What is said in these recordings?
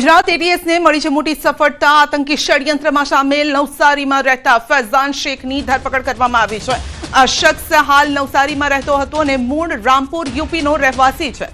गुजरात एटीएसने मળી છે મોટી સફળતા। આતંકી ષડયંત્રમાં સામેલ નવસારીમાં રહેતા ફૈઝાન શેખની ધરપકડ કરવામાં આવી છે। આ શખ્સ હાલ નવસારીમાં રહેતો હતો અને મૂળ રામપુર યુપીનો રહેવાસી છે,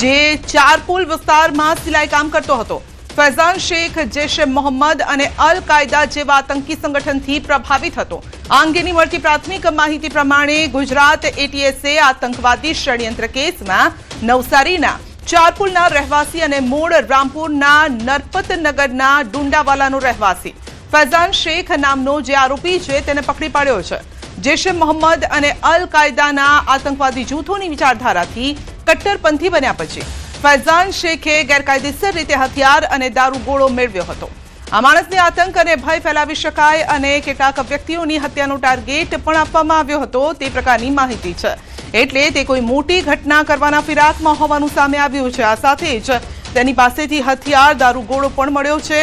જે ચારપુલ વિસ્તારમાં સિલાઈ કામ કરતો હતો। ફૈઝાન શેખ જૈશે મોહમ્મદ અને અલ કાયદા જેવા આતંકી સંગઠનથી પ્રભાવિત હતો। આ અંગેની મળતી પ્રાથમિક માહિતી પ્રમાણે ગુજરાત એટીએસે આતંકવાદી ષડયંત્ર કેસમાં નવસારીના ચારપુલના રહેવાસી અને મૂળ રામપુરના નરપતનગરના ડુંડાવાલાનો રહેવાસી ફૈઝાન શેખ નામનો જે આરોપી છે તેને પકડી પાડ્યો છે। જૈશે મોહમ્મદ અને અલ કાયદાના આતંકવાદી જૂથોની વિચારધારાથી કટ્ટરપંથી બન્યા પછી ફૈઝાન શેખે ગેરકાયદેસર રીતે હથિયાર અને દારૂગોળો મેળવ્યો હતો। આ માણસને આતંક અને ભય ફેલાવી શકાય અને કેટલાક વ્યક્તિઓની હત્યાનો ટાર્ગેટ પણ આપવામાં આવ્યો હતો તે પ્રકારની માહિતી છે। એટલે તે કોઈ મોટી ઘટના કરવાના ફિરાકમાં હોવાનું સામે આવ્યું છે। આ સાથે જ તેની પાસેથી હથિયાર દારૂગોળો પણ મળ્યો છે।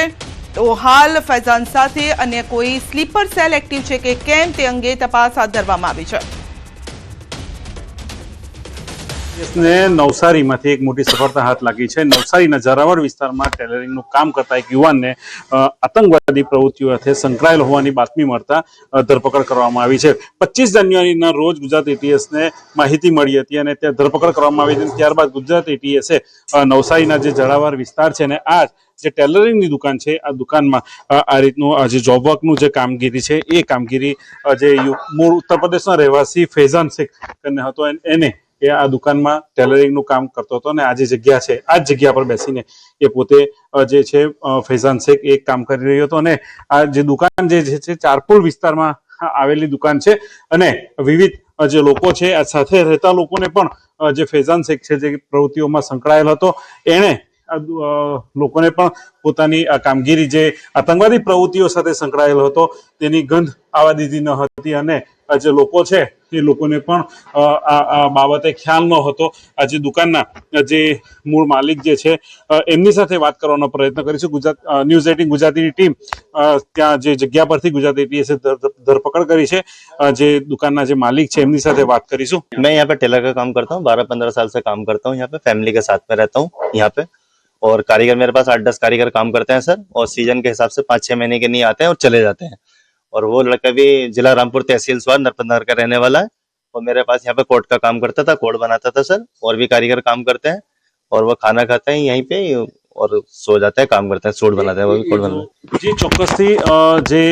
તો હાલ ફૈઝાન સાથે અન્ય કોઈ સ્લીપર સેલ એક્ટિવ છે કે કેમ તે અંગે તપાસ હાથ ધરવામાં આવી છે। ने नवसारीमांथी एक मोटी सफलता हाथ लागी है। नवसारीना जरावर विस्तारमां टेलरिंगनुं काम करता एक युवानने आतंकवादी प्रवृत्तिओ साथे संकळायेल होवानी बातमी मळता धरपकड करवामां आवी छे। 25 जान्युआरीना रोज गुजरात एटीएसने माहिती मळी हती अने त्या धरपकड करवामां आवी हती। त्यारबाद गुजरात एटीएसे नवसारीना जे जरावर विस्तार छे ने आ जे टेलरिंगनी दुकान छे आ दुकानमां आ रीतनुं जे जॉब वर्कनुं जे कामगीरी छे ए कामगीरी जे मूळ उत्तर प्रदेशना રહેવાસી ફૈઝાન શેખ કને હતો એને એ આ દુકાનમાં ટેલરિંગનું કામ કરતો હતો અને આ જે જગ્યા છે આ જ જગ્યા પર બેસીને એ પોતે જે છે ફૈઝાન શેખ એક કામ કરી રહ્યો હતો અને આ જે દુકાન જે છે ચારપુલ વિસ્તારમાં આવેલી દુકાન છે અને વિવિધ જે લોકો છે આ સાથે રહેતા લોકોને પણ જે ફૈઝાન શેખ છે જે પ્રવૃત્તિઓમાં સંકળાયેલ હતો એણે લોકોને પણ પોતાની આ કામગીરી જે આતંકવાદી પ્રવૃત્તિઓ સાથે સંકળાયેલો હતો તેની ગંધ આવવા દીધી ન હતી અને જે લોકો છે એ લોકોને પણ આ બાબતે ખ્યાલ ન હતો। આ જે દુકાનના જે મૂળ માલિક જે છે એમની સાથે વાત કરવાનો પ્રયત્ન કરીશું। ગુજરાત ન્યૂઝ 18 ગુજરાતીની ટીમ ત્યાં જે જગ્યા પરથી ગુજરાત એટીએસે ધરપકડ કરી છે જે દુકાનના જે માલિક છે એમની સાથે વાત કરીશું। मैं यहाँ पे टेलर का काम करता हूँ, 12-15 साल से काम करता हूँ यहाँ पे, फैमिली के साथ में रहता हूँ यहाँ पे। और कारीगर मेरे पास 8-10 कारीगर काम करते हैं सर, और सीजन के हिसाब से 5-6 महीने के नहीं आते हैं और चले जाते हैं। और वो लड़का भी जिला रामपुर तहसील स्वार नरपतनगर का रहने वाला है और मेरे पास यहाँ पे कोट का काम करता था, कोट बनाता था सर। और भी कारीगर काम करते हैं और वो खाना खाते हैं यहीं पे और सो जाते हैं, काम करते हैं, सूट बनाते हैं, वो भी कोट बनाते हैं। जी ચોક્કસથી જે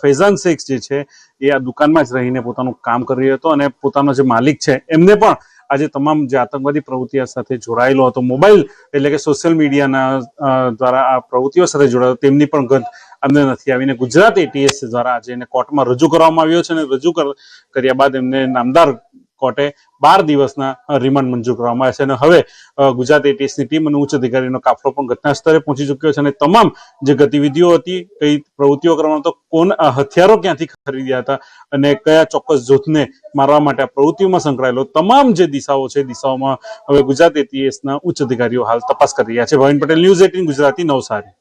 ફૈઝાન શેખ જે છે એ આ દુકાનમાં જ રહીને પોતાનું કામ કરી રહ્યો હતો અને પોતાનો જે માલિક છે એમને પણ આજે તમામ જે આતંકવાદી પ્રવૃત્તિઓ સાથે જોડાયેલો હતો, મોબાઈલ એટલે કે સોશિયલ મીડિયાના દ્વારા આ પ્રવૃત્તિઓ સાથે જોડાયો તેમની પણ ગંધ અમને નથી આવીને ગુજરાત એટીએસ દ્વારા આજે એને કોર્ટમાં રજૂ કરવામાં આવ્યો છે અને રજૂ કર્યા બાદ એમને નામદાર કોર્ટે 12 દિવસના રિમાન્ડ મંજૂર કરવામાં આવ્યા છે અને હવે ગુજરાત એટીએસની ટીમ અને ઉચ્ચ અધિકારીનો કાફલો પણ ઘટના સ્થળે પહોંચી ચૂક્યો છે અને તમામ જે ગતિવિધિઓ હતી, કઈ પ્રવૃત્તિઓ કરવાનો હતો, કોણ હથિયારો ક્યાંથી ખરીદ્યા હતા અને કયા ચોક્કસ જૂથને મારવા માટે આ પ્રવૃત્તિઓમાં સંકળાયેલો તમામ જે દિશાઓ છે દિશાઓમાં હવે ગુજરાત એટીએસના ઉચ્ચ અધિકારીઓ હાલ તપાસ કરી રહ્યા છે। ભાવિન પટેલ, ન્યૂઝ 18 ગુજરાતી, નવસારી।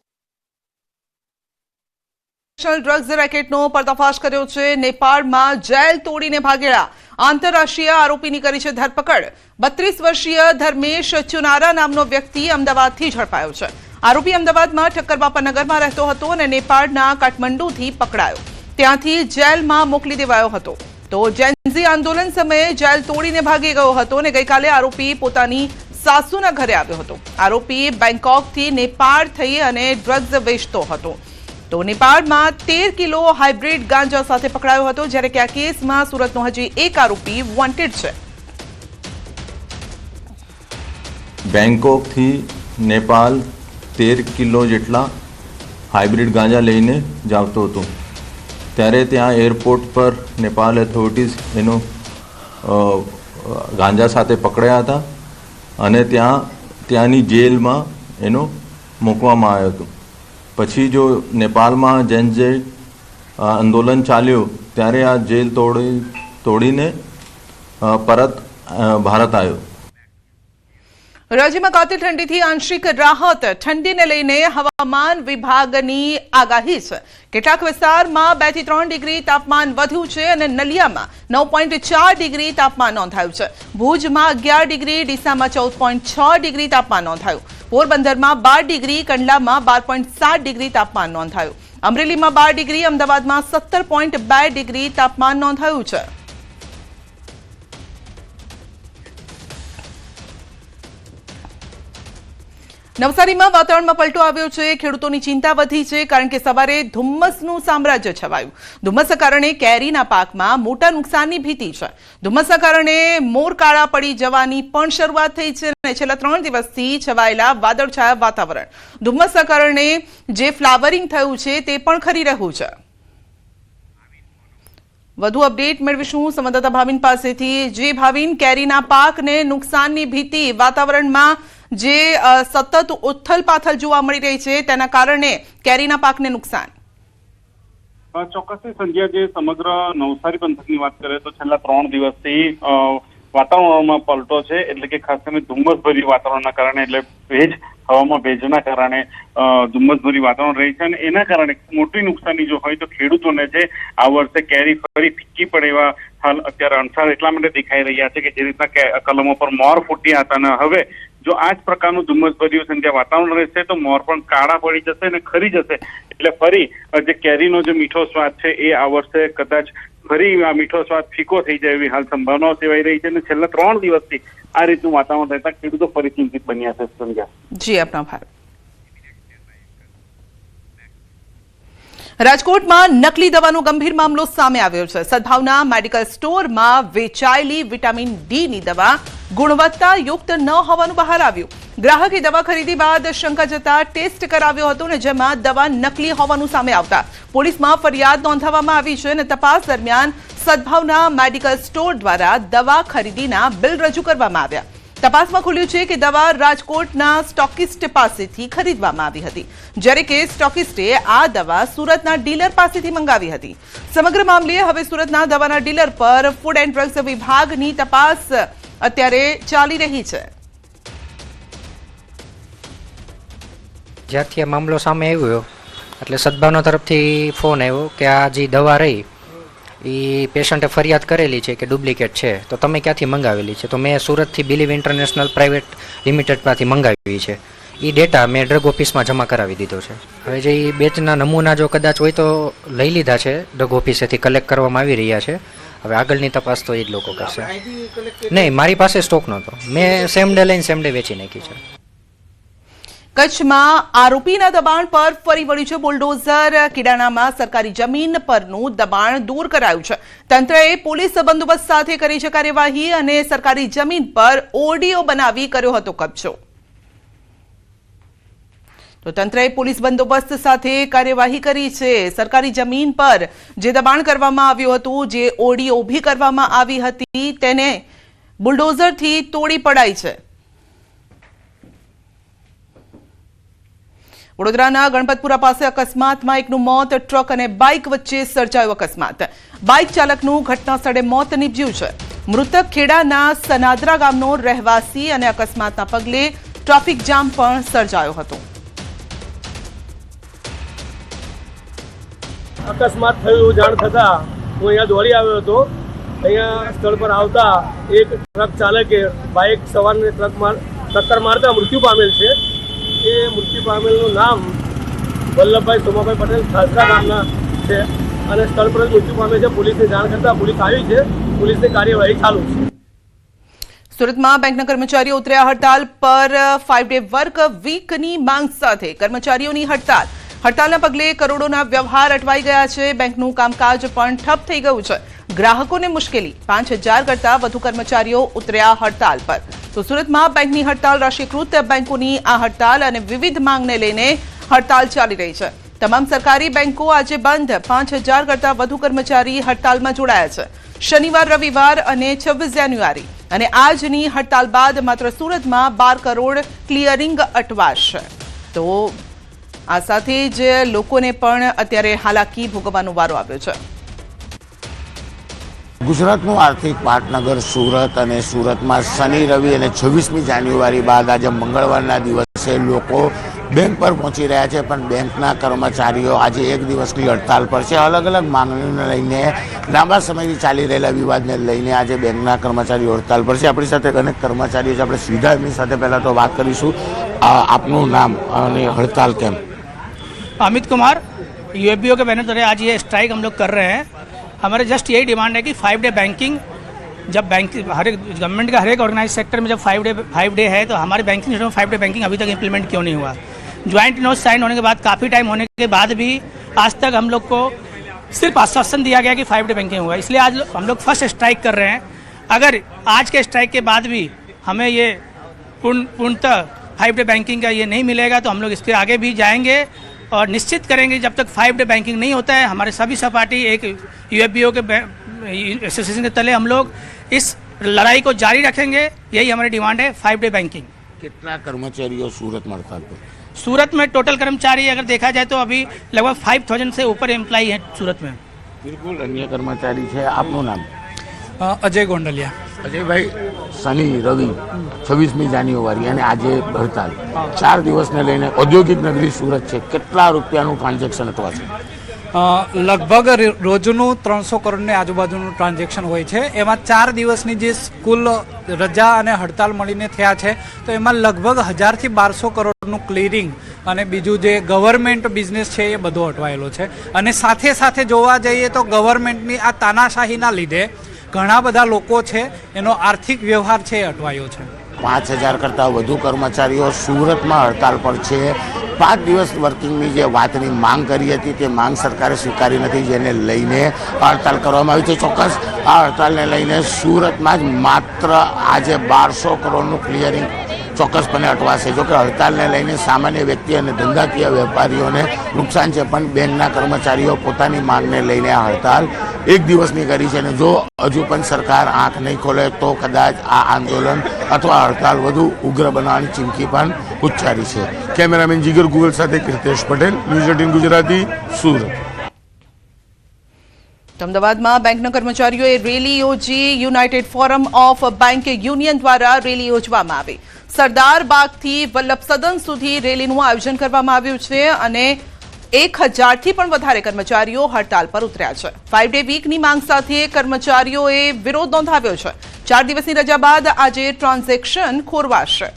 ડ્રગ્સ રેકેટનો પર્દાફાશ કર્યો છે। નેપાળમાં જેલ તોડીને ભાગેલા આંતરરાષ્ટ્રીય આરોપીની કરી છે ધરપકડ। 32 વર્ષીય ધર્મેશ ચુનારા નામનો વ્યક્તિ અમદાવાદથી ઝડપાયો છે। આરોપી અમદાવાદમાં ઠક્કરબાપા નગરમાં રહેતો હતો અને નેપાળના કાઠમંડુથી પકડાયો, ત્યાંથી જેલમાં મોકલી દેવાયો હતો। તો જેન્ઝી આંદોલન સમયે જેલ તોડીને ભાગી ગયો હતો અને ગઈકાલે આરોપી પોતાની સાસુના ઘરે આવ્યો હતો। આરોપી બેંકોકથી નેપાળ થઈ અને ડ્રગ્સ વેચતો હતો। તો નેપાળમાં 13 કિલો હાઇબ્રિડ ગાંજા સાથે પકડાયો હતો, જ્યારે કે આ કેસમાં સુરતનો હજી એક આરોપી વોન્ટેડ છે। બેંકોકથી નેપાળ 13 કિલો જેટલા હાઇબ્રિડ ગાંજા લઈને જાવતો હતો, ત્યારે ત્યાં એરપોર્ટ પર નેપાળ ઓથોરિટીઝ એનો ગાંજા સાથે પકડ્યા હતા અને ત્યાંની જેલમાં એનો મૂકવામાં આવ્યો હતો। પછી જો નેપાળમાં જેન્ઝે આંદોલન ચાલ્યું ત્યારે આ જેલ તોડીને પરત ભારત આવ્યો। રાજ્યમાં કાતિલ ઠંડીથી આંશિક રાહત ઠંડીને લઈને હવામાન વિભાગની આગાહી છે। કેટલાક વિસ્તારમાં 2 થી 3 ડિગ્રી તાપમાન વધ્યું છે અને નલિયામાં 9.4 ડિગ્રી તાપમાન નોંધાયું છે। ભુજમાં 11 ડિગ્રી, ડીસામાં 14.6 ડિગ્રી તાપમાન નોંધાયું। પોરબંદરમાં 12 ડિગ્રી, કંડલામાં 12.7 ડિગ્રી તાપમાન નોંધાયું। અમરેલીમાં 12 ડિગ્રી, અમદાવાદમાં 17.2 ડિગ્રી તાપમાન નોંધાયું છે। નવસારીમાં વાતાવરણમાં પલટો આવ્યો છે। ખેડૂતોની ચિંતા વધી છે કારણ કે સવારે ધુમ્મસનું સામ્રાજ્ય છવાયું। ધુમ્મસના કારણે કેરીના પાકમાં મોટા નુકસાનની ભીતિ છે। ધુમ્મસના કારણે મોર કાળા પડી જવાની પણ શરૂઆત થઈ છે અને છેલ્લા 3 દિવસથી છવાયેલા વાદળછાયા વાતાવરણ, ધુમ્મસના કારણે જે ફ્લાવરિંગ થયું છે તે પણ ખરી રહ્યું છે। વધુ અપડેટ મેળવીશું સંવાદદાતા ભાવિન પાસેથી। જે ભાવિન, કેરીના પાકને નુકસાનની ભીતિ, વાતાવરણમાં જે સતત ઉથલ-પાથલ જોવા મળી રહી છે તેના કારણે કેરીના પાકને નુકસાન। ચોક્કસથી સંધ્યા, જે સમગ્ર નવસારી પંથકની વાત કરીએ તો છેલ્લા 3 દિવસથી વાતાવરણમાં પલટો છે, એટલે કે ખાસ કરીને ધુમ્મસભર્યું વાતાવરણના કારણે, એટલે હવામાં ભેજના કારણે ધુમ્મસભર્યું વાતાવરણ રહી છે અને એના કારણે મોટી નુકસાની જો હોય તો ખેડૂતોને છે આ વર્ષે કેરી ફરી ફીકી પડે એવા હાલ અત્યારે અણસાર એટલા માટે દેખાઈ રહ્યા છે કે જે રીતના કલમો પર મોર ફૂટ્યા હતા અને હવે જો આ જ પ્રકારનું ધુમ્મસભર્યું સંધ્યા વાતાવરણ રહેશે તો મોર પણ કાળા પડી જશે અને ખરી જશે, એટલે ફરી જે કેરીનો જે મીઠો સ્વાદ છે એ આ વર્ષે કદાચ ફરી આ મીઠો સ્વાદ ફીકો થઈ જાય એવી હાલ સંભાવનાઓ સેવાઈ રહી છે અને છેલ્લા 3 દિવસથી આ રીતનું વાતાવરણ રહેતા ખેડૂતો ફરી ચિંતિત બન્યા છે। સંધ્યા જી, આપનો આભાર। રાજકોટમાં નકલી દવાનો ગંભીર મામલો સામે આવ્યો છે। સદભાવના મેડિકલ સ્ટોરમાં વેચાયેલી વિટામિન ડીની દવા ગુણવત્તાયુક્ત ન હોવાનું બહાર આવ્યું। ગ્રાહકે દવા ખરીદી બાદ શંકા જતા ટેસ્ટ કરાવ્યો હતો અને જેમાં દવા નકલી હોવાનું સામે આવતા પોલીસમાં ફરિયાદ નોંધાવવામાં આવી છે અને તપાસ દરમિયાન સદભાવના મેડિકલ સ્ટોર દ્વારા દવા ખરીદીના બિલ રજૂ કરવામાં આવ્યા। તપાસમાં ખુલ્યું છે કે દવા રાજકોટના સ્ટોકિસ્ટ પાસેથી ખરીદવામાં આવી હતી, જ્યારે કે સ્ટોકિસ્ટે આ દવા સુરતના ડીલર પાસેથી મંગાવી હતી। સમગ્ર મામલે હવે સુરતના દવાના ડીલર પર ફૂડ એન્ડ ડ્રગ્સ વિભાગની તપાસ અત્યારે ચાલી રહી છે। જ્યારથી આ મામલો સામે આવ્યો એટલે સદભાવના તરફથી ફોન આવ્યો કે આ જે દવા રહી એ પેશન્ટે ફરિયાદ કરેલી છે કે ડુપ્લિકેટ છે, તો તમે ક્યાંથી મંગાવેલી છે? તો મેં સુરતથી બિલીવ ઇન્ટરનેશનલ પ્રાઇવેટ લિમિટેડમાંથી મંગાવી છે। એ ડેટા મેં ડ્રગ ઓફિસમાં જમા કરાવી દીધો છે। હવે જે બેચના નમૂના જો કદાચ હોય તો લઈ લીધા છે, ડ્રગ ઓફિસેથી કલેક્ટ કરવામાં આવી રહ્યા છે। હવે આગળની તપાસ તો એ જ લોકો કરશે। નહીં, મારી પાસે સ્ટોક નહોતો, મેં સેમ ડે લઈને સેમ ડે વેચી નાખી છે। કચ્છમાં આરોપીના દબાણ પર ફરી વળ્યું છે બુલડોઝર। કિડાણામાં સરકારી જમીન પરનું દબાણ દૂર કરાયું છે। તંત્રએ પોલીસ બંદોબસ્ત સાથે કરી છે કાર્યવાહી અને સરકારી જમીન પર ઓડિયો બનાવી કર્યો હતો કબજો। તો તંત્રએ પોલીસ બંદોબસ્ત સાથે કાર્યવાહી કરી છે। સરકારી જમીન પર જે દબાણ કરવામાં આવ્યું હતું, જે ઓડિયો ઊભી કરવામાં આવી હતી, તેને બુલડોઝરથી તોડી પડાઈ છે। વડોદરાના ગણપતપુરા પાસે અકસ્માતમાં એકનું મોત, ટ્રક અને બાઇક વચ્ચે સર્જાયો અકસ્માત। બાઇક ચાલકનું ઘટના સ્થળે મોત નીપજ્યું છે। મૃતક ખેડાના સનાદરા ગામનો રહેવાસી અને અકસ્માતના પગલે ટ્રાફિક જામ પણ સર્જાયો હતો। અકસ્માત થયું જાણ થતા હું અહીંયા દોડી આવ્યો હતો। અહીંયા સ્થળ પર આવતા એક ટ્રક ચાલકે બાઇક સવારને ટ્રકમાં ટક્કર મારતા મૃત્યુ પામેલ છે। એ મૃત્યુ પામેલનું નામ વલ્લભભાઈ સોમાભાઈ પટેલ ખાસરા ગામના છે અને સ્થળ પર જ મૃત્યુ પામે છે। પોલીસને જાણ કરતા પોલીસ આવી છે, પોલીસની કાર્યવાહી ચાલુ છે। સુરતમાં બેંકના કર્મચારીઓ ઉતર્યા હડતાલ પર। 5 ડે વર્ક વીકની માંગ સાથે કર્મચારીઓની હડતાલ। હડતાલના પગલે કરોડોના વ્યવહાર અટવાઈ ગયા છે। બેંકનું કામકાજ પણ ઠપ થઈ ગયું છે। ગ્રાહકોને મુશ્કેલી। 5000 કરતા વધુ કર્મચારીઓ ઉતર્યા હડતાલ પર। તો સુરતમાં બેંકની હડતાલ, રાષ્ટ્રીયકૃત બેંકોની આ હડતાલ અને વિવિધ માંગને લઈને હડતાલ ચાલી રહી છે। તમામ સરકારી બેંકો આજે બંધ। 5000 કરતા વધુ કર્મચારી હડતાલમાં જોડાયા છે। શનિવાર, રવિવાર અને 26 જાન્યુઆરી અને આજની હડતાલ બાદ માત્ર સુરતમાં 12 કરોડ ક્લિયરિંગ અટવાશે। તો આ સાથે જ લોકોને પણ અત્યારે હાલાકી ભોગવવાનો વારો આવ્યો છે। ગુજરાતનું આર્થિક પાટનગર સુરત અને સુરતમાં શનિ રવિ અને 26મી જાન્યુઆરી બાદ આજે મંગળવારના દિવસે લોકો બેંક પર પહોંચી રહ્યા છે, પણ બેંકના કર્મચારીઓ આજે એક દિવસની હડતાલ પર છે. અલગ અલગ માંગણીઓને લઈને લાંબા સમયથી ચાલી રહેલા વિવાદને લઈને આજે બેંકના કર્મચારીઓ હડતાલ પર છે. આપણી સાથે અનેક કર્મચારીઓ છે, આપણે સીધા એમની સાથે પહેલાં તો વાત કરીશું. આપનું નામ અને हड़ताल કેમ? अमित कुमार, यूएफबीओ के बैनर तले आज ये स्ट्राइक हम लोग कर रहे हैं. हमारे जस्ट यही डिमांड है कि 5 डे बैंकिंग, जब बैंक हर एक गवर्नमेंट का हर एक ऑर्गेनाइज सेक्टर में जब 5 डे है तो हमारे बैंकिंग सिस्टम में 5 डे बैंकिंग अभी तक इम्प्लीमेंट क्यों नहीं हुआ? ज्वाइंट नोट साइन होने के बाद काफ़ी टाइम होने के बाद भी आज तक हम लोग को सिर्फ आश्वासन दिया गया कि 5 डे बैंकिंग हुआ. इसलिए आज हम लोग फर्स्ट स्ट्राइक कर रहे हैं. अगर आज के स्ट्राइक के बाद भी हमें ये पूर्णतः 5 डे बैंकिंग का ये नहीं मिलेगा तो हम लोग इसके आगे भी जाएंगे और निश्चित करेंगे. जब तक 5 डे बैंकिंग नहीं होता है, हमारे सभी सहपाठी एक यूएफबीओ के एसोसिएशन के तले हम लोग इस लड़ाई को जारी रखेंगे. यही हमारी डिमांड है, 5 डे बैंकिंग. કેટલા કર્મચારીઓ સુરતમાં હડતાલ પર? सूरत में टोटल कर्मचारी अगर देखा जाए तो अभी लगभग 5000 से ऊपर एम्प्लॉई हैं सूरत में. બિલકુલ અન્ય કર્મચારી છે. આપનું નામ? અજય ગોંડલિયા. અજયભાઈ, શનિ રવિ 26મી જાન્યુઆરી અને આજે હડતાલ, 4 દિવસને લઈને ઔદ્યોગિક નગરી સુરત છે, કેટલા રૂપિયાનું ટ્રાન્ઝેક્શન અથવા છે? લગભગ રોજનું 300 કરોડની આજુબાજુનું ટ્રાન્ઝેક્શન હોય છે. એમાં 4 દિવસની જે કુલ રજા અને હડતાલ મળીને થયા છે તો એમાં લગભગ 1000 થી 1200 કરોડનું ક્લિયરિંગ અને બીજું જે ગવર્મેન્ટ બિઝનેસ છે એ બધો અટવાયેલો છે. અને સાથે સાથે જોવા જઈએ તો ગવર્મેન્ટની આ તાનાશાહીના લીધે ઘણા બધા લોકો છે એનો આર્થિક વ્યવહાર છે એ અટવાયો છે. 5000 કરતાં વધુ કર્મચારીઓ સુરતમાં હડતાલ પર છે. 5 દિવસ વર્કિંગની જે વાતની માંગ કરી હતી તે માંગ સરકારે સ્વીકારી નથી, જેને લઈને હડતાલ કરવામાં આવી છે. ચોક્કસ આ હડતાલને લઈને સુરતમાં જ માત્ર આજે 1200 કરોડનું ક્લિયરિંગ ચોક્કસપણે અટવાશે. જો કે હડતાલને લઈને સામાન્ય વ્યક્તિ અને ધંધાકીય વેપારીઓને નુકસાન છે, પણ બેંકના કર્મચારીઓ પોતાની માંગને લઈને આ હડતાલ એક દિવસની કરી છે. અને જો હજુ પણ સરકાર આંખ નહીં ખોલે તો કદાચ આ આંદોલન અથવા હડતાલ વધુ ઉગ્ર બનાવવાની ચીમકી પણ ઉચ્ચારી છે. કેમેરામેન જીગર ગુગલ સાથે કીર્તેશ પટેલ, ન્યૂઝ 18 ગુજરાતી, સુરત. અમદાવાદમાં બેંકના કર્મચારીઓએ રેલી યોજી. United forum of bank union દ્વારા રેલી યોજવામાં આવી. સરદાર બાગથી વલ્લભ સદન સુધી રેલીનું આયોજન કરવામાં આવ્યું છે અને 1000 થી પણ વધારે કર્મચારીઓ હડતાલ પર ઉતર્યા છે. 5 ડે વીકની માંગ સાથે કર્મચારીઓએ વિરોધ નોંધાવ્યો છે. 4 દિવસની રજા બાદ આજે ટ્રાન્ઝેક્શન ખોરવાશે.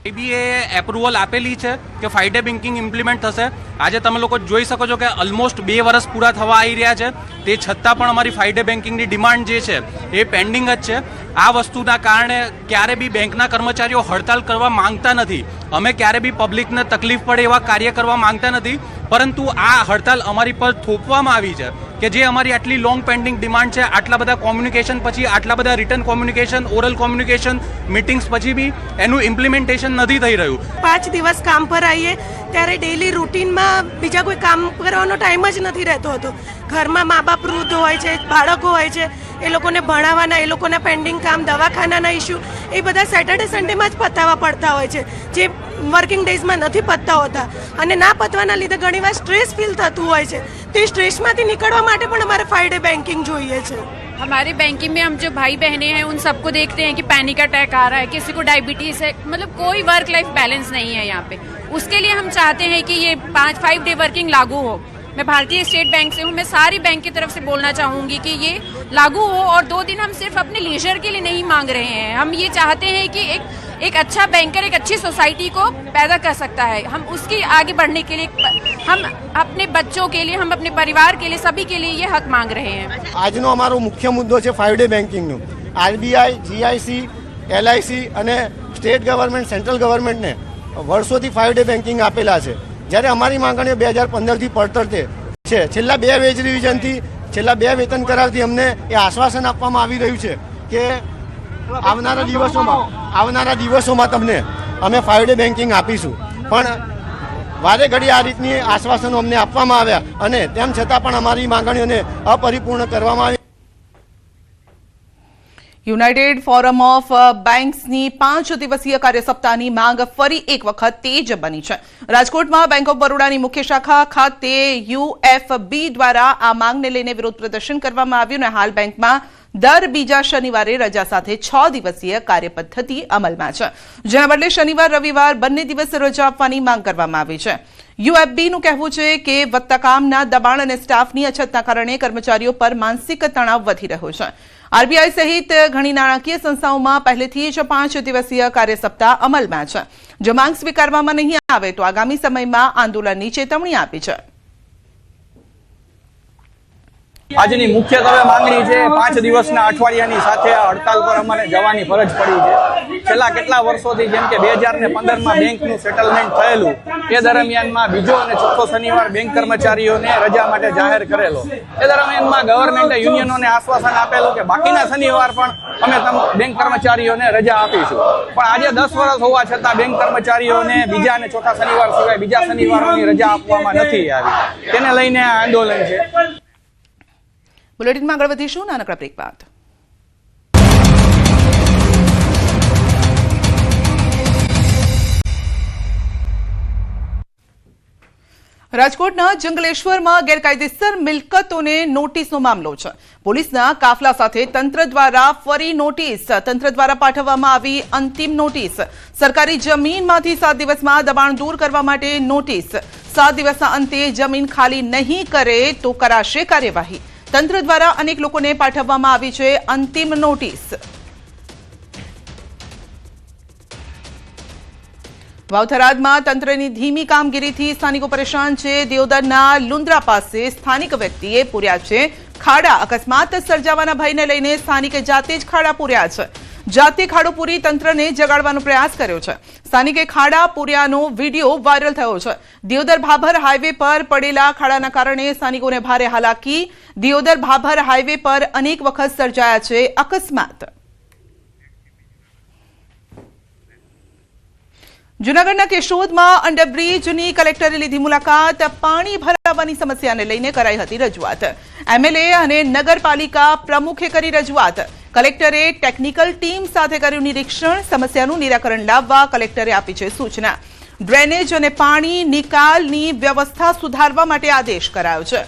આઈબીએ એપ્રુવલ આપેલી છે કે 5 ડે બેન્કિંગ ઇમ્પ્લિમેન્ટ થશે. આજે તમે લોકો જોઈ શકો છો કે ઓલમોસ્ટ 2 વર્ષ પૂરા થવા આવી રહ્યા છે. તે છતાં પણ અમારી 5 ડે બેન્કિંગની ડિમાન્ડ જે છે એ પેન્ડિંગ જ છે. આ વસ્તુના કારણે ક્યારે બી બેંકના કર્મચારીઓ હડતાલ કરવા માંગતા નથી. અમે ક્યારે બી પબ્લિકને તકલીફ પડે એવા કાર્ય કરવા માંગતા નથી, પરંતુ આ હડતાલ અમારી પર થોપવામાં આવી છે કે જે અમારી આટલી લોંગ પેન્ડિંગ ડિમાન્ડ છે. આટલા બધા કોમ્યુનિકેશન પછી, આટલા બધા return communication, oral communication, meetings પછી બી એનું ઇમ્પ્લિમેન્ટેશન નથી થઈ રહ્યું. 5 દિવસ કામ પર આવીએ ત્યારે ડેઈલી રૂટીનમાં બીજા કોઈ કામ કરવાનો ટાઈમ જ નથી રહેતો હતો. ઘરમાં મા બાપ વૃદ્ધ હોય છે, બાળકો હોય છે, એ લોકોને ભણાવવાના, એ લોકોના પેન્ડિંગ કામ, દવાખાનાના ઇસ્યુ, એ બધા સેટરડે સન્ડેમાં જ પતાવવા પડતા હોય છે, જે વર્કિંગ ડેઝમાં નથી પતતા હોતા. અને ના પતવાના લીધે ઘણીવાર સ્ટ્રેસ ફીલ થતું હોય છે. તે સ્ટ્રેસમાંથી નીકળવા માટે પણ અમારે 5 डे बैंकिंग જોઈએ છે. हमारे बैंकिंग में हम जो भाई बहनें हैं उन सबको देखते हैं कि पैनिक अटैक आ रहा है, किसी को डायबिटीज़ है, मतलब कोई वर्क लाइफ बैलेंस नहीं है यहाँ पे. उसके लिए हम चाहते हैं कि ये 5 डे वर्किंग लागू हो. मैं भारतीय स्टेट बैंक से हूँ. मैं सारी बैंक की तरफ से बोलना चाहूँगी कि ये लागू हो और 2 दिन हम सिर्फ अपने लीजर के लिए नहीं मांग रहे हैं. हम ये चाहते हैं कि एक अच्छा बैंकर एक अच्छी सोसाइटी को पैदा कर सकता है. हम उसकी आगे बढ़ने के लिए हम अपने बच्चों के लिए, हम अपने परिवार के लिए, सभी के लिए ये हक मांग रहे हैं. આજનો અમારો મુખ્ય મુદ્દો છે 5 ડે બેન્કિંગનો. આરબીઆઈ, જીઆઈસી, એલઆઈસી અને સ્ટેટ ગવર્મેન્ટ, સેન્ટ્રલ ગવર્મેન્ટને વર્ષોથી 5 ડે બેન્કિંગ આપેલા છે. જ્યારે અમારી માંગણીઓ 2015થી પડતર છે. છેલ્લા 2 વેજ રિવિઝનથી, છેલ્લા 2 વેતન કરારથી અમને એ આશ્વાસન આપવામાં આવી રહ્યું છે કે આવનારા દિવસોમાં તમને અમે 5 ડે બેન્કિંગ આપીશું. પણ વારે ઘડી આ રીતની આશ્વાસનો અમને આપવામાં આવ્યા અને તેમ છતાં પણ અમારી માંગણીઓને અપરિપૂર્ણ કરવામાં આવી. યુનાઇટેડ ફોરમ ઓફ બેંક્સની 5 દિવસીય કાર્યસપ્તાહની માંગ ફરી એક વખત તેજ બની છે. રાજકોટમાં બેંક ઓફ બરોડાની મુખ્ય શાખા ખાતે યુએફબી દ્વારા આ માંગને લઈને વિરોધ પ્રદર્શન કરવામાં આવ્યું અને હાલ બેંકમાં દર બીજા શનિવારે રજા સાથે 6 દિવસીય કાર્યપદ્ધતિ અમલમાં છે, જેના બદલે શનિવાર રવિવાર બંને દિવસ રજા આપવાની માંગ કરવામાં આવી છે. યુએફબીનું કહેવું છે કે વધતા કામના દબાણ અને સ્ટાફની અછતના કારણે કર્મચારીઓ પર માનસિક તણાવ વધી રહ્યો છે. આરબીઆઈ સહિત ઘણી નાણાકીય સંસ્થાઓમાં પહેલેથી જ 5 દિવસીય કાર્યસપ્તાહ અમલમાં છે. જો માંગ સ્વીકારવામાં નહીં આવે તો આગામી સમયમાં આંદોલનની ચેતવણી આપી છે. આજની મુખ્યત્વે માંગણી છે 5 દિવસના અઠવાડિયાની સાથે હડતાલ પર અમારે જવાની ફરજ પડી છે. છેલ્લા કેટલા વર્ષોથી જેમ કે 2015માં બેંકનું સેટલમેન્ટ થયેલું એ દરમિયાનમાં બીજો અને ચોથો શનિવાર બેંક કર્મચારીઓને રજા માટે જાહેર કરેલો. એ દરમિયાનમાં ગવર્મેન્ટે યુનિયનોને આશ્વાસન આપેલું કે બાકીના શનિવાર પણ અમે બેંક કર્મચારીઓને રજા આપીશું. પણ આજે 10 વર્ષ હોવા છતાં બેંક કર્મચારીઓને બીજા અને ચોથા શનિવાર સિવાય બીજા શનિવારોની રજા આપવામાં નથી આવી. તેને લઈને આ આંદોલન છે. બુલેટિનમાં આગળ વધીશું નાનકડા બ્રેક બાદ. રાજકોટના જંગલેશ્વરમાં ગેરકાયદેસર મિલકતોને નોટિસનો મામલો છે. પોલીસના કાફલા સાથે તંત્ર દ્વારા ફરી નોટિસ. તંત્ર દ્વારા પાઠવવામાં આવી અંતિમ નોટિસ. સરકારી જમીનમાંથી 7 દિવસમાં દબાણ દૂર કરવા માટે નોટિસ. 7 દિવસના અંતે જમીન ખાલી નહીં કરે તો કરાશે કાર્યવાહી. તંત્ર દ્વારા અનેક લોકોને પાઠવવામાં આવી છે અંતિમ નોટિસ. વાવથરાદમાં તંત્રની ધીમી કામગીરીથી સ્થાનિકો પરેશાન છે. દિયોદરના લુંદ્રા પાસે સ્થાનિક વ્યક્તિએ પૂર્યા છે ખાડા. અકસ્માત સર્જાવાના ભયને લઈને સ્થાનિકે જાતે જ ખાડા પૂર્યા છે. જાતે ખાડો પૂરી તંત્રને જગાડવાનો પ્રયાસ કર્યો છે. સ્થાનિકે ખાડા પૂર્યાનો વિડીયો વાયરલ થયો છે. દિયોદર ભાભર હાઈવે પર પડેલા ખાડાના કારણે સ્થાનિકોને ભારે હાલાકી. દિયોદર ભાભર હાઈવે પર અનેક વખત સર્જાયા છે અકસ્માત. જૂનાગઢના કેશોદમાં અંડરબ્રિજની કલેક્ટરે લીધી મુલાકાત. પાણી ભરાવાની સમસ્યાને લઈને કરાઈ હતી રજૂઆત. એમએલએ અને નગરપાલિકા પ્રમુખે કરી રજૂઆત. કલેક્ટરે ટેકનિકલ ટીમ સાથે કર્યું નિરીક્ષણ. સમસ્યાનું નિરાકરણ લાવવા કલેક્ટરે આપી છે સૂચના. ડ્રેનેજ અને પાણી નિકાલની વ્યવસ્થા સુધારવા માટે આદેશ કરાયો છે.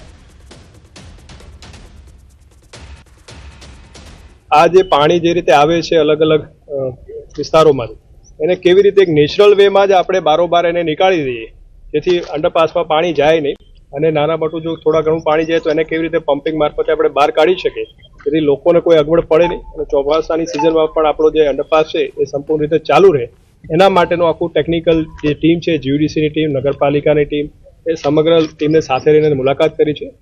આ જે પાણી જે રીતે આવે છે અલગ અલગ વિસ્તારોમાં, એને કેવી રીતે એક નેચરલ વેમાં જ આપણે બારોબાર એને નીકાળી દઈએ જેથી અંડરપાસમાં પાણી જાય નહીં અને નાના મોટું જો થોડા ઘણું પાણી જાય તો એને કેવી રીતે પમ્પિંગ મારફતે આપણે બહાર કાઢી શકીએ જેથી લોકોને કોઈ અગવડ પડે નહીં અને ચોમાસાની સિઝનમાં પણ આપણો જે અંડરપાસ છે એ સંપૂર્ણ રીતે ચાલુ રહે એના માટેનું આખું ટેકનિકલ જે ટીમ છે, જીયુડીસીની ટીમ, નગરપાલિકાની ટીમ, એ સમગ્ર ટીમને સાથે લઈને મુલાકાત કરી છે.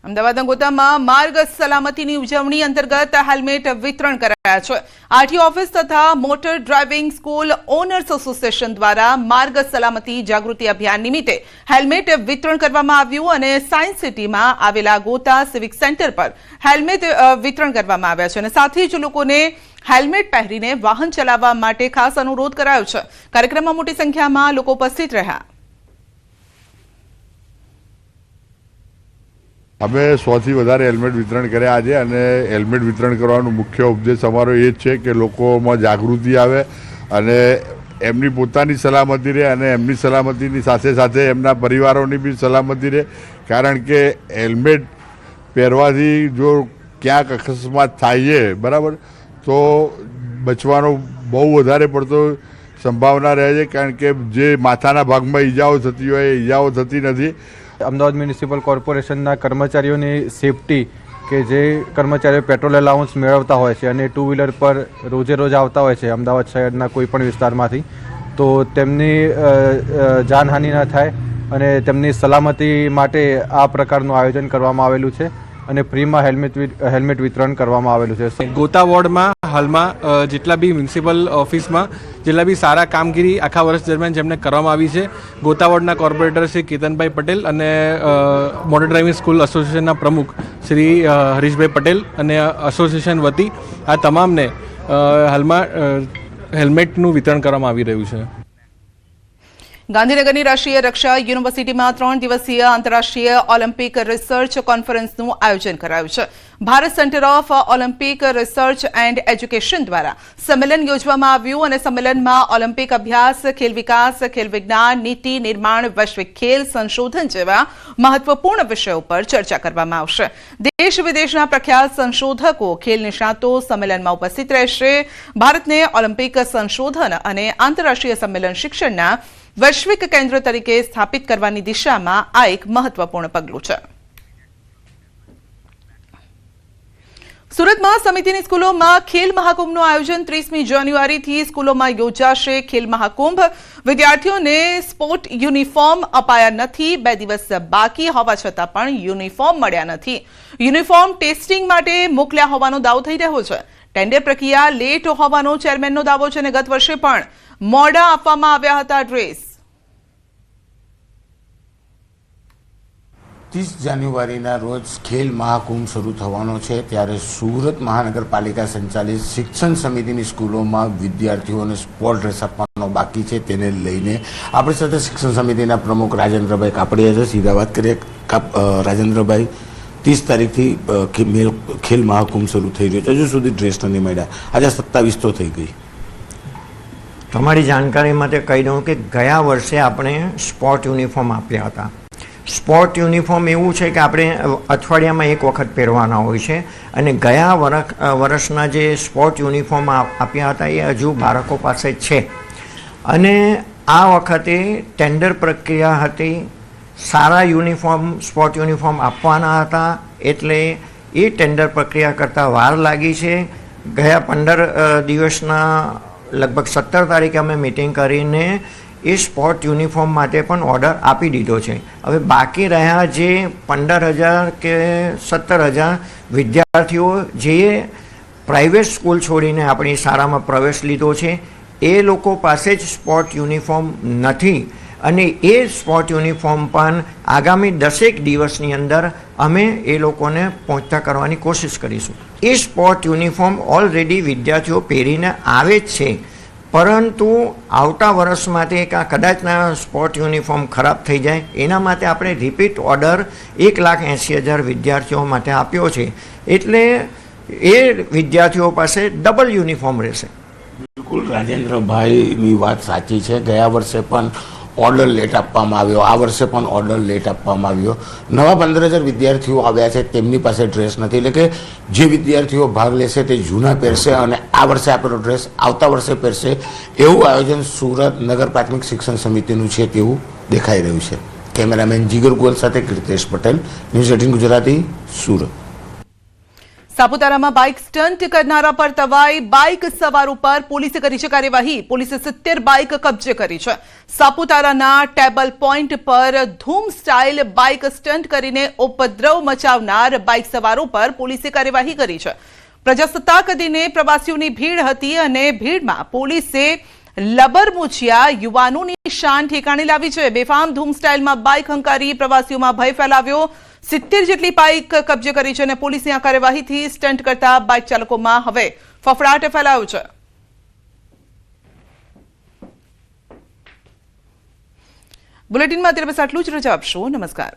અમદાવાદના ગોતામાં માર્ગ સલામતીની ઉજવણી અંતર્ગત હેલ્મેટ વિતરણ કરાયા છે. આરટીઓ ઓફિસ તથા motor driving school owners association દ્વારા માર્ગ સલામતી જાગૃતિ અભિયાન નિમિત્તે હેલ્મેટ વિતરણ કરવામાં આવ્યું અને સાયન્સ સિટીમાં આવેલા ગોતા સિવિક સેન્ટર પર હેલ્મેટ વિતરણ કરવામાં આવ્યા છે અને સાથે જ લોકોને હેલ્મેટ પહેરીને વાહન ચલાવવા માટે ખાસ અનુરોધ કરાયો છે. કાર્યક્રમમાં મોટી સંખ્યામાં લોકો ઉપસ્થિત રહ્યા. અમે 100થી વધારે હેલ્મેટ વિતરણ કર્યા આજે અને હેલ્મેટ વિતરણ કરવાનો મુખ્ય ઉદ્દેશ અમારો એ જ છે કે લોકોમાં જાગૃતિ આવે અને એમની પોતાની સલામતી રહે અને એમની સલામતીની સાથે સાથે એમના પરિવારોની બી સલામતી રહે. કારણ કે હેલ્મેટ પહેરવાથી જો ક્યાંક અકસ્માત થાય છે બરાબર તો બચવાનો બહુ વધારે પડતો સંભાવના રહે છે કારણ કે જે માથાના ભાગમાં ઈજાઓ થતી હોય એ ઈજાઓ થતી નથી. અમદાવાદ મ્યુનિસિપલ કોર્પોરેશનના કર્મચારીઓની સેફટી કે જે કર્મચારીઓ પેટ્રોલ એલાઉન્સ મેળવતા હોય છે અને 2 વ્હીલર પર રોજે રોજ આવતા હોય છે અમદાવાદ શહેરના કોઈ પણ વિસ્તારમાંથી, તો તેમની જાનહાનિ ન થાય અને તેમની સલામતી માટે આ પ્રકારનું આયોજન કરવામાં આવેલું છે અને ફ્રીમાં હેલ્મેટ વિતરણ કરવામાં આવેલું છે. ગોતા વોર્ડમાં હાલમાં જેટલા બી મ્યુનિસિપલ ઓફિસમાં જેટલા બી સારા કામગીરી આખા વર્ષ દરમિયાન જેમને કરવામાં આવી છે, ગોતા વોર્ડના કોર્પોરેટર શ્રી કેતનભાઈ પટેલ અને મોટર ડ્રાઇવિંગ સ્કૂલ એસોસિએશનના પ્રમુખ શ્રી હરીશભાઈ પટેલ અને એસોસિએશન વતી આ તમામને હાલમાં હેલ્મેટનું વિતરણ કરવામાં આવી રહ્યું છે. ગાંધીનગરની રાષ્ટ્રીય રક્ષા યુનિવર્સિટીમાં 3 દિવસીય આંતરરાષ્ટ્રીય ઓલિમ્પિક રિસર્ચ કોન્ફરન્સનું આયોજન કરાયું છે. Bharat centre of Olympic research and education દ્વારા સંમેલન યોજવામાં આવ્યું અને સંમેલનમાં ઓલિમ્પિક અભ્યાસ, ખેલ વિકાસ, ખેલ વિજ્ઞાન, નીતિ નિર્માણ, વૈશ્વિક ખેલ સંશોધન જેવા મહત્વપૂર્ણ વિષયો પર ચર્ચા કરવામાં આવશે. દેશ વિદેશના પ્રખ્યાત સંશોધકો, ખેલ નિષ્ણાતો સંમેલનમાં ઉપસ્થિત રહેશે. ભારતને ઓલિમ્પિક સંશોધન અને આંતરરાષ્ટ્રીય સંમેલન શિક્ષણના વૈશ્વિક કેન્દ્ર તરીકે સ્થાપિત કરવાની દિશામાં આ એક મહત્વપૂર્ણ પગલું છે. સુરતમાં સમિતિની સ્કૂલોમાં ખેલ મહાકુંભનું આયોજન 30મી જાન્યુઆરીથી સ્કૂલોમાં યોજાશે. ખેલ મહાકુંભ વિદ્યાર્થીઓને સ્પોર્ટ યુનિફોર્મ અપાયા નથી. 2 દિવસ બાકી હોવા છતાં પણ યુનિફોર્મ મળ્યા નથી. યુનિફોર્મ ટેસ્ટિંગ માટે મોકલ્યા હોવાનો દાવો થઈ રહ્યો છે. ટેન્ડર પ્રક્રિયા લેટ હોવાનો ચેરમેનનો દાવો છે અને ગત વર્ષે પણ મોડા આપવામાં આવ્યા હતા ડ્રેસ. 30 જાન્યુઆરીના રોજ ખેલ મહાકુંભ શરૂ થવાનો છે, ત્યારે સુરત મહાનગરપાલિકા સંચાલિત શિક્ષણ સમિતિની સ્કૂલોમાં વિદ્યાર્થીઓને સ્પોર્ટ ડ્રેસ આપવાનો બાકી છે. તેને લઈને આપણી સાથે શિક્ષણ સમિતિના પ્રમુખ રાજેન્દ્રભાઈ કાપડિયા છે. સીધા વાત કરીએ. રાજેન્દ્રભાઈ, 30 તારીખથી ખેલ મહાકુંભ શરૂ થઈ રહ્યો છે, હજુ સુધી ડ્રેસ નથી મળ્યા. આજે 27 તો થઈ ગઈ. તમારી જાણકારી માટે કહી દઉં કે ગયા વર્ષે આપણે સ્પોર્ટ યુનિફોર્મ આપ્યા હતા. સ્પોર્ટ યુનિફોર્મ એવું છે કે આપણે અઠવાડિયામાં એક વખત પહેરવાના હોય છે અને ગયા વર્ષના જે સ્પોર્ટ યુનિફોર્મ આપ્યા હતા એ હજુ બાળકો પાસે છે. અને આ વખતે ટેન્ડર પ્રક્રિયા હતી. સારા યુનિફોર્મ, સ્પોર્ટ યુનિફોર્મ આપવાના હતા, એટલે એ ટેન્ડર પ્રક્રિયા કરતાં વાર લાગી છે. ગયા 15 દિવસના લગભગ 17 તારીખે અમે મિટિંગ કરીને એ સ્પોર્ટ યુનિફોર્મ માટે પણ ઓર્ડર આપી દીધો છે. હવે બાકી રહ્યા જે 15,000 કે 17,000 વિદ્યાર્થીઓ જે પ્રાઇવેટ સ્કૂલ છોડીને આપણી શાળામાં પ્રવેશ લીધો છે, એ લોકો પાસે જ સ્પોર્ટ યુનિફોર્મ નથી અને એ સ્પોર્ટ યુનિફોર્મ પણ આગામી 10 દિવસની અંદર અમે એ લોકોને પહોંચતા કરવાની કોશિશ કરીશું. એ સ્પોર્ટ યુનિફોર્મ ઓલરેડી વિદ્યાર્થીઓ પહેરીને આવે જ છે, પરંતુ આવતા વર્ષ માટે કદાચના સ્પોર્ટ યુનિફોર્મ ખરાબ થઈ જાય એના માટે આપણે રિપીટ ઓર્ડર 1,80,000 વિદ્યાર્થીઓ માટે આપ્યો છે. એટલે એ વિદ્યાર્થીઓ પાસે ડબલ યુનિફોર્મ રહેશે. બિલકુલ રાજેન્દ્રભાઈની વાત સાચી છે. ગયા વર્ષે પણ ઓર્ડર લેટ આપવામાં આવ્યો, આ વર્ષે પણ ઓર્ડર લેટ આપવામાં આવ્યો. નવા 15,000 વિદ્યાર્થીઓ આવ્યા છે, તેમની પાસે ડ્રેસ નથી. એટલે કે જે વિદ્યાર્થીઓ ભાગ લેશે તે જૂના પહેરશે અને આ વર્ષે આપેલો ડ્રેસ આવતા વર્ષે પહેરશે, એવું આયોજન સુરત નગર પ્રાથમિક શિક્ષણ સમિતિનું છે તેવું દેખાઈ રહ્યું છે. કેમેરામેન જીગર ગોલ સાથે કીર્તેશ પટેલ, ન્યૂઝ 18 ગુજરાતી, સુરત. સાપુતારામાં બાઇક સ્ટન્ટ કરનારા પર તવાઈ. બાઇક સવાર ઉપર પોલીસે કરી છે કાર્યવાહી. પોલીસે 70 બાઇક કબજે કરી છે. સાપુતારાના ટેબલ પોઈન્ટ પર ધૂમ સ્ટાઇલ બાઇક સ્ટન્ટ કરીને ઉપદ્રવ મચાવનાર બાઇક સવારો પર પોલીસે કાર્યવાહી કરી છે. પ્રજાસત્તાક દિને પ્રવાસીઓની ભીડ હતી અને ભીડમાં પોલીસે લબરમુચિયા યુવાનોની શાન ઠેકાણે લાવી છે. બેફામ ધૂમ સ્ટાઇલમાં બાઇક હંકારી પ્રવાસીઓમાં ભય ફેલાવ્યો. 70 જેટલી બાઇક કબજે કરી છે અને પોલીસની આ કાર્યવાહીથી સ્ટન્ટ કરતા બાઇક ચાલકોમાં હવે ફફડાટ ફેલાયો છે. બુલેટિનમાં અત્યારે બસ આટલું જ. રજા આપશો. નમસ્કાર.